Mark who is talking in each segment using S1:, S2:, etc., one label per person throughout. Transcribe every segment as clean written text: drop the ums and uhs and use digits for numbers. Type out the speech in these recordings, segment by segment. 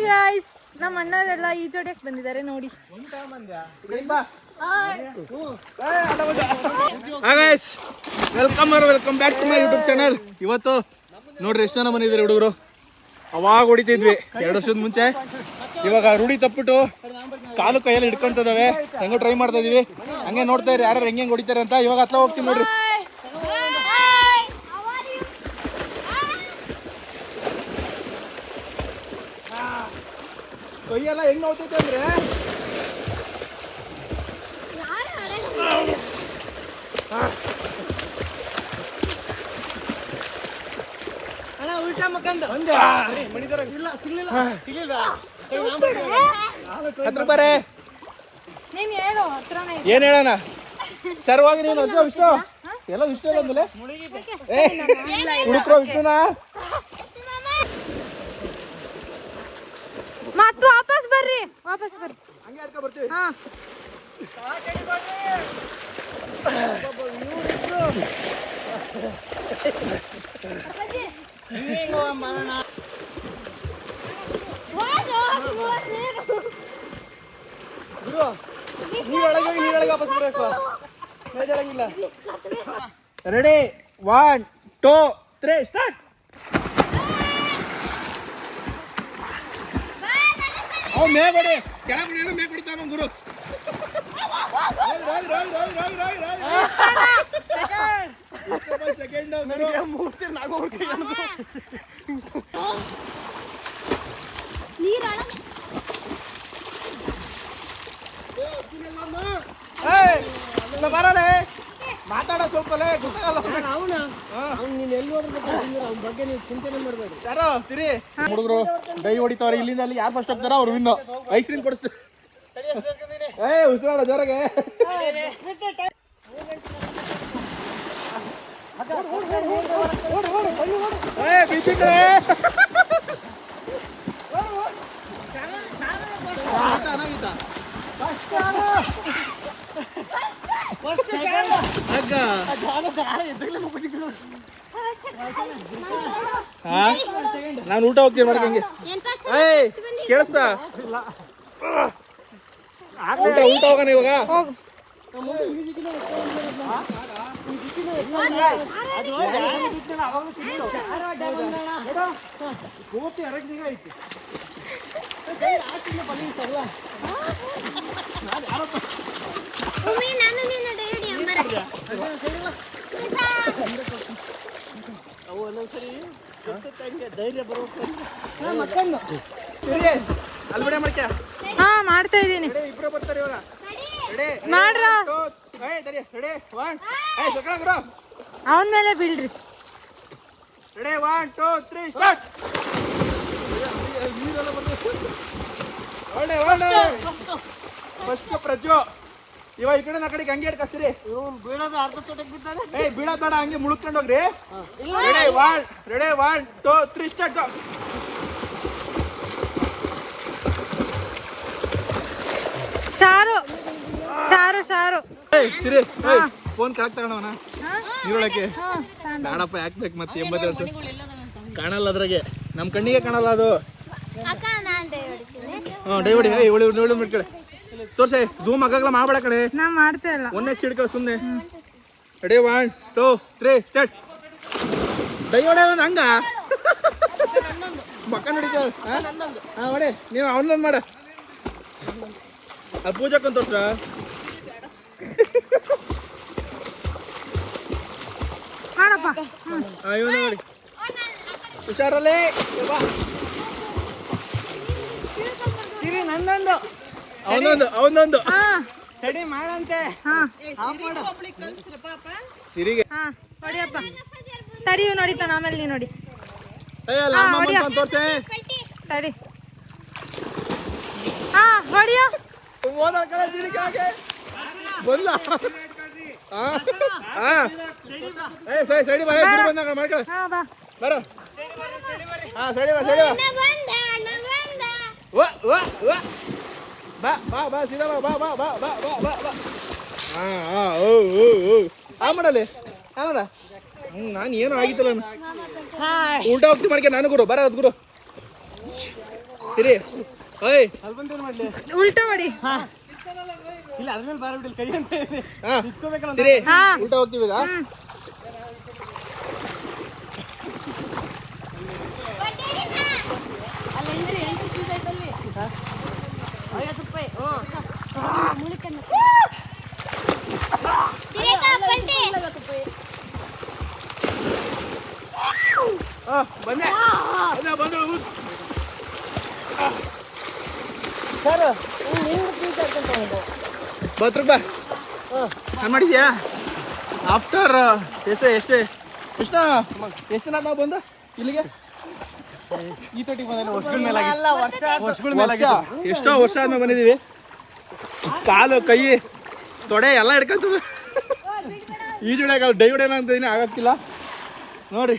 S1: Guys, ನಮ್ಮ ಅಣ್ಣವರೆಲ್ಲ ಈಜೋಡಕ್ಕೆ ಬಂದಿದ್ದಾರೆ ನೋಡಿ.
S2: Welcome back to my YouTube channel. ಇವತ್ತು ನೋಡ್ರಿ ಎಷ್ಟು ಜನ ಬಂದಿದ್ದಾರೆ ಹುಡುಗರು. ಅವಾಗ ಹೊಡಿತಿದ್ವಿ 2 ವರ್ಷದ ಮುಂಚೆ. ಇವಾಗ ರೂಢಿ ತಪ್ಪಿಟ್ಟು ಕಾಲು ಕೈಯಲ್ಲಿ ಹಿಡ್ಕೊಂತದವೆ. ಹೆಂಗೋ ಟ್ರೈ ಮಾಡ್ತಾ ಇದೀವಿ. ಹಂಗೆ ನೋಡ್ತಾ ಇರಿ ಯಾರು ಹೆಂಗೆ ಹೊಡಿತಾರೆ ಅಂತ. ಇವಾಗ ಹತ್ರ ಹೋಗ್ತೀನಿ ನೋಡ್ರಿ. ಕೈಯೆಲ್ಲ ಹೆಂಗ್ ನೋಡ್ತೈತೆ ಅಂದ್ರೆ ಏನ್ ಹೇಳೋಣ ಸರ್ವಾಗಿ ನೀನು ಅಜ್ಜ ವಿಷ್ಣು ಎಲ್ಲ ವಿಷ್ಣು ಅಂದ್ಮೇಲೆ ಹುಡುಕ್ರೋ ವಿಷ್ಣುನಾ
S1: ಮತ್ತು ವಾಪಸ್ ಬರ್ರಿ
S2: ಹಂಗೆ ಆಡ್ಕೊ ಬರ್ತೀವಿ. ಗುರು ನೀರೊಳಗೆ ವಾಪಸ್ ಬರಬೇಕು. ಬೇಜಾರಾಗಿಲ್ಲ. Ready 1 2 3 start. ಮೇಗೊಡಿ ಕೆಳಗಡೆ ಮೇಗೊಡಿತಾನ ಗುರು. ಬರಲೇ ಮಾತಾಡೋ ಸ್ವಲ್ಪಲೇ ಗೊತ್ತಾಗಲ್ಲ. ನೀನ್ ಎಲ್ಲಿ ಅವ್ನ ಬಗ್ಗೆ ನೀವು ಚಿಂತನೆ ಮಾಡ್ಬೇಡಿ. ಯಾರೋ ಸಿರಿ ಹುಡುಗರು ಡೈ ಹೊಡಿತಾವ್ರೆ. ಇಲ್ಲಿಂದ ಅಲ್ಲಿ ಯಾರು ಫಸ್ಟ್ ಹೋಗ್ತಾರ ಅವ್ರು ವಿನ್ನು. ಐಸ್ ಕ್ರೀಮ್ ಕೊಡಿಸ್ತೀವಿ. ಉಸಿರಾಡ ಜೋರಾಗೆ. ನಾನು ಊಟ ಹೋಗ್ತೀನಿ ಮಾಡ್ಕಂಗೆ. ಕೇಳಿಸ್ತಾ ಊಟ ಹೋಗೋಣ ಇವಾಗ.
S1: ಮಾಡ್ತಾ ಇದ್ದೀನಿ.
S2: ಇಬ್ರು ಬರ್ತಾರೆ ಇವಾಗ.
S1: ಅವನ ಮೇಲೆ ಬೀಳ್ರಿ.
S2: Ready 1 2 3 start. ಫಸ್ಟ್ ಪ್ರಜು ಇವಾಗ ಈ ಕಡೆ ನಾ ಕಡೆಗೆ ಹಂಗೆ ಕಸಿರಿ. ಬೀಳೋದು ಅರ್ಧ ತೋಟಕ್ಕೆ ಬಿದ್ದಾನೆ. ಬೀಳೋದ್ ಬೇಡ, ಹಂಗೆ ಮುಳುಕ್ಕೊಂಡು ಹೋಗ್ರಿ. Ready 1 2 3 start.
S1: Sharu
S2: Siri phone ಕೆಳಗೆ ತಗೊಂಡವನ ನೀರೊಳಕ್ಕೆ. ಬೇಡಪ್ಪ ಯಾಕೆ ಬೇಕು ಮತ್ತೆ 80 ವರ್ಷ ಕಾಣಲ್ಲ ಅದ್ರಾಗೆ. ನಮ್ ಕಣ್ಣಿಗೆ ಕಾಣಲ್ಲ ಅದು. ಡೈ ಹೊಡಿ. ಒಳ್ಳೆ ಕಡೆ ತೋರ್ಸೆ. ಝೂಮ್ ಆಗಾಗ್ಲ ಮಾಡ್ಬೇಡ ಕಡೆ.
S1: ನಾ ಮಾಡ್ತಾ ಇಲ್ಲ.
S2: ಒಂದೇ ಚಿಡ್ಕ ಸುಮ್ಮನೆ. Ready 1 2 3 start. ಡೈ ಹೊಡೆಯೋದು ಹಂಗ ಮಕ್ಕ ನಡೀತಾವ. ಹೊಡೆ ನೀವು ಅವನೊಂದು ಮಾಡ. ಅದು ಪೂಜಾಕ್ಕಂತ ತೋರ್ಸ್ರ. ಇವನು ನೋಡಿ ಹುಷಾರಲ್ಲಿ. ಅವನೊಂದು ಸಡಿ ಮಾಡಂತೆ ಸಿರಿಗೆ.
S1: ಹೊಡಿಯಪ್ಪ ತಡಿ. ನೋಡಿತಾನ ಆಮೇಲೆ ನೀ ನೋಡಿ.
S2: ತೋರ್ಸೆ
S1: ತಡಿ. ಹೊಡಿಯ
S2: ಬಂದ. ಸೈಡಿ ಬಾ ಮಾಡ್ಕೊ ಬರ. ಬಾ ಸೀದಾ ಬಾ ಮಾಡಲಿ. ನಾನು ಏನು ಆಗಿತ್ತಲ್ಲ ಊಟ ಹೋಗ್ತಿ ಮಾಡ್ಕೆ. ನಾನು ಗುರು ಬರ ಗುರು. ಸಿರಿ ಓಯ್
S3: ಅಲ್ಲಿ ಬಂದೇನು ಮಾಡ್ಲಿ
S1: ಉಲ್ಟಾ ಹೊಡಿ.
S3: ಇಲ್ಲ ಅದ್ರ ಮೇಲೆ ಬಾರ ಬಿಟ್ಟಿಲ್ಲ ಕೈ ಅಂತ ನಿಂತ್ಕೋಬೇಕಲ್ಲ
S2: ಸಿರಿ
S1: ಹಾ.
S2: ಉಲ್ಟಾ ಹೋಗ್ತೀವಿ ಈಗ ಬಂದೆ ಬಂದು
S3: ಸರ್
S2: ಬತ್ತು ರೂಪಾಯಿ ನಾನು ಮಾಡಿದ್ಯಾ ಆಫ್ಟರ್ ಎಷ್ಟು ನಾವು ಬಂದು ಇಲ್ಲಿಗೆ
S3: ಈ ತೊಟ್ಟಿಗೆ ಬಂದ ವರ್ಷಗಳ ಮೇಲೆ ವರ್ಷಗಳ ಮೇಲೆ
S2: ಎಷ್ಟೋ ವರ್ಷ ಆದ್ಮೇಲೆ ಬಂದಿದ್ದೀವಿ ಕಾಲು ಕೈ ತೊಡೆ ಎಲ್ಲ ಹಿಡ್ಕೊಂತದ ಈಜುಡ್ಯಾಗ ಡೈ ಹೊಡೆಯೋಣ ಅಂತ ಏನೇ ಆಗತ್ತಿಲ್ಲ ನೋಡ್ರಿ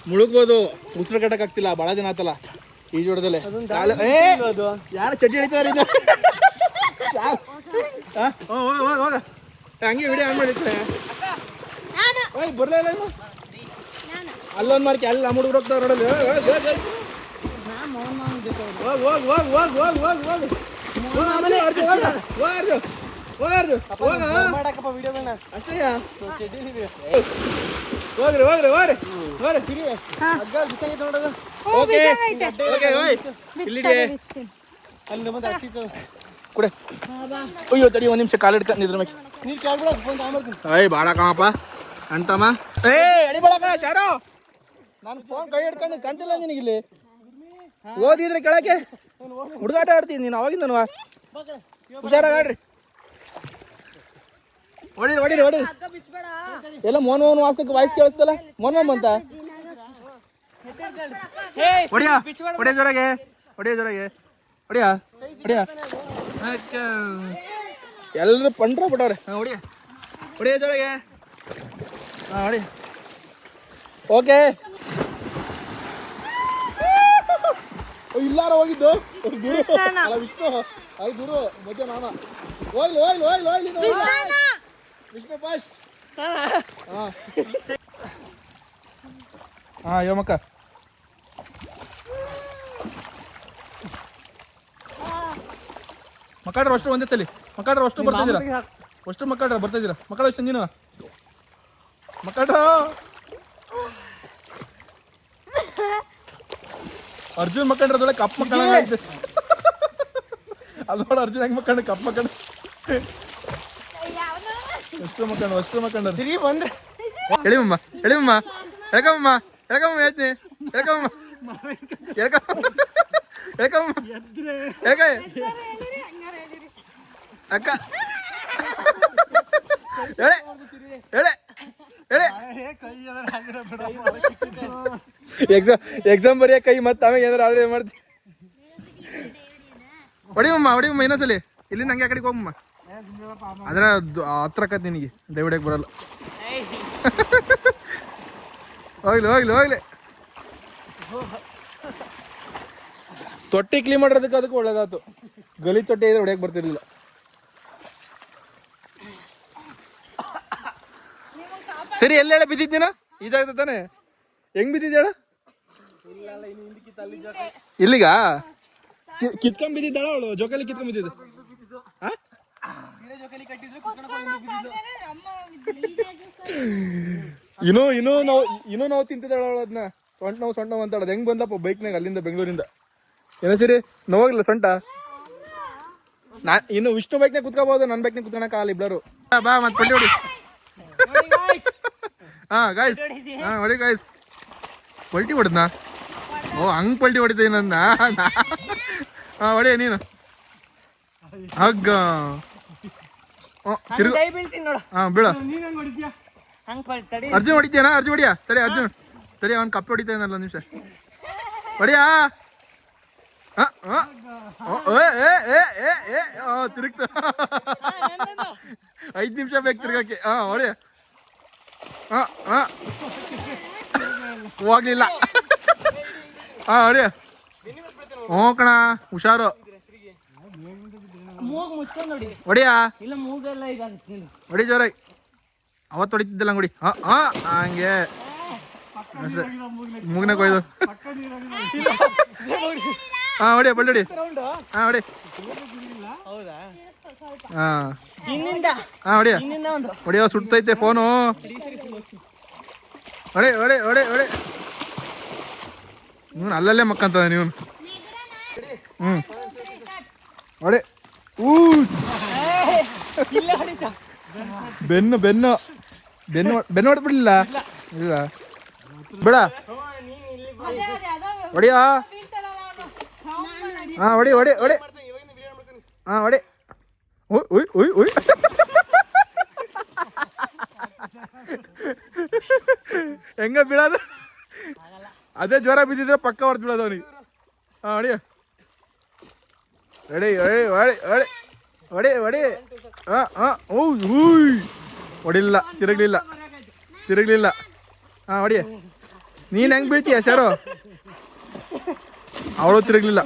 S2: ಮುಳುಗ್ಬೋದು ಉಸಿರು ಕಟ್ಟಕ್ ಆಗ್ತಿಲ್ಲ ಭಾಳ ದಿನ ಆತಲ್ಲ ಈಜು ಹೊಡೆದಲ್ಲೇ ಯಾರು ಚಡ್ಡಿ ಹಿಡಿತಾರೆ ಹೋಗ ಹಂಗೆ ವಿಡಿಯೋ ಹಂಗೆ ಮಾಡಿರ್ತಾರೆ ಓಯ್ ಬರ್ಲೇ ಇಲ್ಲ ಇನ್ನು ಅಲ್ಲೊಂದು ಮಾರ್ಕೆ ಅಲ್ಲಿ ನಮ್ಮ ಹುಡುಗರು ಹೋಗ್ತಾವ ನೋಡಲ್ಲ
S3: ಮಾಡಕ್ಕಪ್ಪ ವಿಡಿಯೋಗಳನ್ನ
S2: ಅಷ್ಟೇಯ
S3: ಹೋಗ್ರಿ
S2: ಹೋಗ್ರಿ ಹೋಗ್ರಿ
S3: ಹೋಗ್ರಿ ಸಿರಿ ಅಗ್ಗ ಬಿಸಾಗೈತೆ ನೋಡೋದು
S2: ಓಕೆ ಓಕೆ ಓಯ್ ಇಲ್ಲಿ
S3: ಅಲ್ಲಿ ನಮ್ಮದು ಹಚ್ಚಿತ್ತು
S2: ಕೊಡೆ ಅಯ್ಯೋ ತಡಿ ಒಂದು ನಿಮಿಷ ಕಾಲು ಹಿಡ್ಕೊಂಡು ನಿದ್ರ ಮೇಲೆ
S3: ನೀರು ಕೇಳ್ಬಿಡ ಫೋನ್ ತಗೊಂಬರ್ತೀನಿ
S2: ಅಯ್ಯ ಬಾಡ ಕಣಪ್ಪ ಅಂಟಮ್ಮ ಏ ಎಡಿ ಬಾಳ ಶಾರೋ ನಾನು ಫೋನ್ ಕೈ ಹಿಡ್ಕೊಂಡು ಕಂತಿಲ್ಲ ನಿನಗಿಲ್ಲಿ ಓದಿದ್ರೆ ಕೆಳಕ್ಕೆ ಹುಡುಗಾಟ ಆಡ್ತೀನಿ ನೀನು ಅವಾಗಿಂದನು ಹುಷಾರಾಗಿ ಆಡ್ರಿ ಹೊಡೀರಿ ಹೊಡೀರಿ ಹೊಡೀರಿ ಎಲ್ಲ ಮೋನ್ ವಾಸಕ್ಕೆ ವಾಯ್ಸ್ ಕೇಳಿಸ್ತಲ್ಲ ಮೋನ್ ಅಂತ ಹೊಡಿಯಾ ಹೊಡಿಯ ಜೋರಾಗೆ ಹೊಡಿಯ ಜೋರಾಗೆ ಹೊಡಿಯಾ ಹೊಡಿಯ ಎಲ್ಲರೂ ಪಂಡ್ರ ಬಿಟ್ಟವ್ರೆ ಹಾಂ ಹೊಡಿಯ ಹೊಡಿಯ ಜೋರಾಗೆ ಹಾಂ ಹೊಡಿ ಓಕೆ ಇಲ್ಲಾರ ಹೋಗಿದ್ದು ಗುರು ಅಲ್ಲ ವಿಷ್ಣು ಅದು ಗುರು ಮಧ್ಯ ನಾಮ ಹೋಗ್ಲಿ ಹೋಗ್ಲಿ ಹೋಗ್ಲಿ ಹೋಗ್ಲಿ ವಿಷ್ಣು ಫಸ್ಟ್ ಹಾಂ ಯೋಮಕ್ಕ ಮಕ್ಕಳ್ರ ಅಷ್ಟು ಒಂದೇ ತಲಿ ಮಕ್ಕಳ್ರ ಅಷ್ಟು ಬರ್ತಿದ್ದೀರಾ ಅಷ್ಟು ಮಕ್ಕಳ್ರ ಬರ್ತಿದ್ದೀರಾ ಮಕ್ಕಳ ಎಷ್ಟು ನೀನು ಮಕ್ಕಳ್ರ ಅರ್ಜುನ್ ಮಕ್ಕಂಡ್ರದೊಳಗೆ ಕಪ್ ಮಕ್ಕಳ ಅಲ್ಲಿ ನೋಡ ಅರ್ಜುನ್ ಹೆಂಗ್ ಮಕ್ಕಂಡ ಕಪ್ ಮಕ್ಕಂಡ ಅಷ್ಟು ಮಕ್ಕಂಡ
S3: ಸಿರಿ ಬಂದ್ರೆ
S2: ಎಳಿಮಮ್ಮ ಎಳಿಮಮ್ಮ ಎಳ್ಕಮ್ಮ ಎಳ್ಕಮ್ಮ ಹೇಳ್ತೀನಿ ಎಳ್ಕಮ್ಮ ಎಳ್ಕಮ್ಮ ಯಾಕೆ ಅಕ್ಕ ಎಳೆ ಎಳೆ ಎಳೆ ಎಕ್ಸಾಮ್ ಬರೆಯ ಕೈ ಮತ್ತೆ ಆಮೇಲೆ ಏನಾರ ಆದ್ರೆ ಮಾಡ್ತಿ ಹೊಡಿಮಮ್ಮ ಹೊಡಿಮಮ್ಮ ಇನ್ನೊಂದ್ಸಲಿ ಇಲ್ಲಿಂದ ಹಂಗೆ ಆ ಕಡೆಗೆ ಹೋಗಮ್ಮ ಅದ್ರ ಹತ್ರ ಆಕತ್ ನಿನಗೆ ಡೈವಿಡಕ್ಕೆ ಬರಲ್ಲ ಹೋಗ್ಲಿ ಹೋಗ್ಲಿ ಹೋಗ್ಲಿ ತೊಟ್ಟಿ ಕ್ಲೀನ್ ಮಾಡಿರೋದಕ್ಕೆ ಅದಕ್ಕೆ ಒಳ್ಳೇದಾಯ್ತು ಗಲೀಜ್ ತೊಟ್ಟಿ ಇದ್ರೆ ಹೊಡ್ಯಕ್ಕೆ ಬರ್ತಿರ್ಲಿಲ್ಲ ಸರಿ ಎಲ್ಲೆಲ್ಲ ಬಿದ್ದಿದ್ದೀನ ಈ ಜಾಗದ ತಾನೆ ಹೆಂಗ್ ಬಿದ್ದಿದ್ದಾಳ ಇಲ್ಲಿಗ ಕಿತ್ಕೊಂಡ್ ಬಿದ್ದಿದ್ದಾಳ ಅವಳು ಜೋಕಾಲಿ ಕಿತ್ಕೊಂಡ್ ಬಿದ್ದಿದ್ದು ಇನ್ನೂ ನಾವು ತಿಂತಿದ್ದಾಳ ಅವಳು ಅದನ್ನ ಸೊಂಟ ನೋವು ಅಂತ ಹೇಳೋದು ಹೆಂಗ್ ಬಂದಪ್ಪ ಬೈಕ್ನಾಗ ಅಲ್ಲಿಂದ ಬೆಂಗಳೂರಿಂದ ಏನೋ ಸರಿ ನೋವಾಗಿಲ್ಲ ಸೊಂಟ ಇನ್ನು ವಿಷ್ಣು ಬೈಕ್ನಾಗ ಕುತ್ಕೋಬಹುದು ನನ್ನ ಬೈಕ್ನಾಗ ಕುತ್ಕೊಳಕ ಆಗಲ್ಲ ಇಬ್ಬರು ಬಾ ಮತ್ತೆ ಪಲ್ಟಿ ಹೊಡಿ ಹಾ ಗಾಯ್ಸ್ ಹಾ ಹೊಡಿ ಗಾಯ್ಸ್ ಪಲ್ಟಿ ಹೊಡೆದ್ನಾ ಓ ಹಂಗ್ ಪಲ್ಟಿ ಹೊಡಿತ ನನ್ನ ಹಾ ಹೊಡಿಯ ನೀನು ಹಗ್ಗ ಹಾ ಬೀಳ ಅರ್ಜುನ್ ಹೊಡಿತೀಯನಾ ಅರ್ಜುನ್ ಹೊಡಿಯಾ ತಡಿ ಅರ್ಜುನ್ ತಡಿ ಅವ್ನು ಕಪ್ಪೆ ಹೊಡಿತಾನಲ್ಲ ನಿಮಿಷ ಹೊಡಿಯಾ ತಿರುಗ್ತ 5 ನಿಮಿಷ ಬೇಕು ತಿರ್ಗಕ್ಕೆ ಹಾ ಹೊಡಿ ಹೋಗ್ಲಿಲ್ಲ ಹಾ ಹೊಡಿ ಹ್ಞೂ ಕಣ ಹುಷಾರು ಹೊಡಿಯಾ ಹೊಡಿ ಜೋರಾಗಿ ಅವತ್ತು ಹೊಡಿತಿದ್ದಿಲ್ಲ ಅಂಗಡಿ ಹಂಗೆ ಮೂಗ್ನಾಗ ಕೊಯ್ದು ಹೊಡಿ ಬಳ್ಳಿ ಹೊಡಿ
S3: ಹೌದಾ
S2: ಹೊಡಿಯ ಹೊಡಿಯೋ ಸುಡ್ತೈತೆ ಫೋನು ಹೊಡೆ ಹೊಡೆ ಹೊಡೆ ಹೊಡೆ ಇವನು ಅಲ್ಲಲ್ಲೇ ಮಕ್ಕಂತದ ನೀವು ಹೊಡೆ ಬೆನ್ನು ಬೆನ್ನು ಬೆನ್ನು ಬೆನ್ನು ಹೊಡೆದ್ಬಿಡ್ಲಿಲ್ಲ ಇಲ್ಲ ಬೇಡ ಹೊಡಿಯಾ ಹೊಡಿ ಹೊಡಿ ಹೊಡಿ ಹೊಡಿ ಉಯ್ ಉಯ್ ಉಯ್ ಹೆಂಗ ಬೀಳೋದು ಅದೇ ಜ್ವರ ಬಿದ್ದಿದ್ರೆ ಪಕ್ಕ ಹೊಡೆದು ಬಿಡೋದು ಅವನಿಗೆ ಹೊಡಿ ಹೊಡಿ ಹೊಡಿ ಹೊಡಿ ಹೊಡಿ ಹೊಡಿ ಹೊಡಿ ಹೊಡಿಲ್ಲ ತಿರುಗ್ಲಿಲ್ಲ ತಿರುಗ್ಲಿಲ್ಲ ಹೊಡಿ ನೀನ್ ಹೆಂಗ್ ಬೀಳ್ತೀಯ ಶರು ಅವಳು ತಿರುಗ್ಲಿಲ್ಲ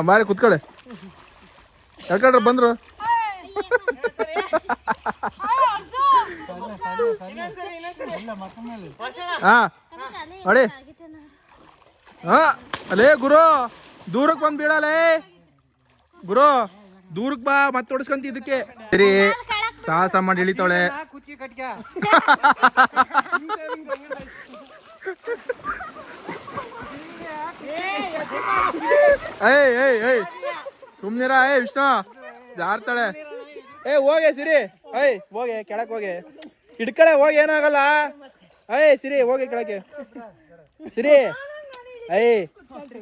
S2: ಬಾರಿ ಕುತ್ಕೊಳ್ಳಿ ಯಾಕಂಡ್ರೆ ಬಂದ್ರು ಹೊಡಿ ಅಲೇ ಗುರು ದೂರಕ್ಕೆ ಬಂದ್ ಬೀಳಲೇ ಗುರು ದೂರಕ್ಕೆ ಬಾ ಮತ್ತೆ ಹೊಡ್ಸ್ಕೊಂತ ಇದಕ್ಕೆ ಸರಿ ಸಾಹಸ ಮಾಡಿ ಇಳಿತಾಳೆ ಸುಮ್ನಿರ ವಿಷ್ಣು ಜಾರ್ತಾಳೆ ಹೋಗೆ ಸಿರಿ ಹೋಗೆ ಕೆಳಕ್ ಹೋಗಿ ಹಿಡ್ಕಳೆ ಹೋಗಿ ಏನಾಗಲ್ಲ ಸಿರಿ ಹೋಗಿ ಕೆಳಕ್ಕೆ ಸಿರಿ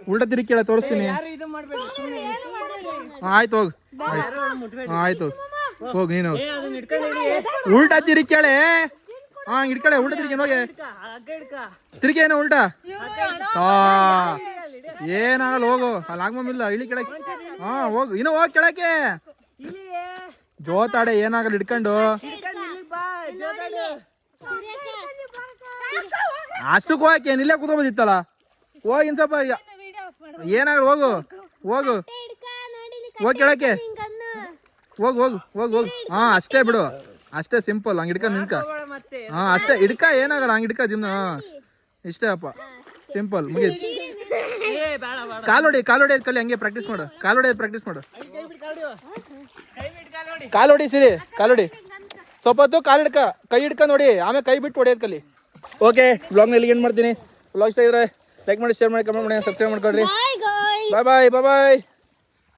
S2: ಉಲ್ಟಾ ತಿರುಗಿ ಕೇಳ ತೋರಿಸ್ತೀನಿ ಆಯ್ತು ಹೋಗ್ ಆಯ್ತು ಹೋಗ್ ನೀನು ಉಲ್ಟಾ ತಿರುಗಿ ಕೇಳೆ ಹಿಡ್ಕಳೆ ಉಲ್ಟಾ ತಿರುಗಿ ಹೋಗಿ ತಿರುಗಿ ಏನೋ ಉಲ್ಟಾ ಏನಾಗಲ್ಲ ಹೋಗು ಅಲ್ಲಿ ಆಗ್ಮಿಲ್ಲ ಇಳಿ ಕೆಳಕ್ಕೆ ಹೋಗು ಇನ್ನು ಹೋಗ್ ಕೆಳಕ್ಕೆ ಜೋತಾಡೆ ಏನಾಗಲ್ಲ ಹಿಡ್ಕೊಂಡು ಅಷ್ಟಕ್ಕೆ ಹೋಗಕ್ಕೆ ಇಲ್ಲೇ ಕೂತ್ಕೋಬೋದಿತ್ತಲ್ಲ ಹೋಗಿ ಇನ್ ಸ್ವಲ್ಪ ಏನಾಗಲ್ಲ ಹೋಗು ಹೋಗು ಹೋಗ್ ಕೆಳಕ್ಕೆ ಹೋಗು ಹೋಗು ಹೋಗು ಹೋಗು ಅಷ್ಟೇ ಬಿಡು ಅಷ್ಟೇ ಸಿಂಪಲ್ ಹಂಗೆ ಹಿಡ್ಕೊಂಡು ನಿಂಕ ಅಷ್ಟೇ ಹಿಡ್ಕ ಏನಾಗಲ್ಲ ಹಂಗೆ ಹಿಡ್ಕ ಜಿಮ್ ಇಷ್ಟೇ ಅಪ್ಪ ಸಿಂಪಲ್ ಮುಗೀತು ಕಾಲೊಡಿ ಕಾಲೊಡಿ ಕಲಿ ಹಂಗೆ ಪ್ರಾಕ್ಟೀಸ್ ಮಾಡು ಕಾಲೊಡಿ ಪ್ರಾಕ್ಟೀಸ್ ಮಾಡು ಕಾಲೊಡಿ ಸಿರಿ ಕಾಲೊಡಿ ಸ್ವಲ್ಪ ಹೊತ್ತು ಕಾಲಿಡ್ಕ ಕೈ ಹಿಡ್ಕ ನೋಡಿ ಆಮೇಲೆ ಕೈ ಬಿಟ್ಟು ಹೊಡೆಯೋದು ಕಲಿ ಓಕೆ ಬ್ಲಾಗ್ನಲ್ಲಿ ಏನು ಮಾಡ್ತೀನಿ ಬ್ಲಾಗ್ ಇಷ್ಟ ಇದ್ರೆ ಲೈಕ್ ಮಾಡಿ ಶೇರ್ ಮಾಡಿ ಕಮೆಂಟ್ ಮಾಡಿ ಸಬ್ಸ್ಕ್ರೈಬ್ ಮಾಡ್ಕೊಳ್ರಿ ಬಾಯ್ ಬಾಯ್ ಬಾಯ್ ಬಾಯ್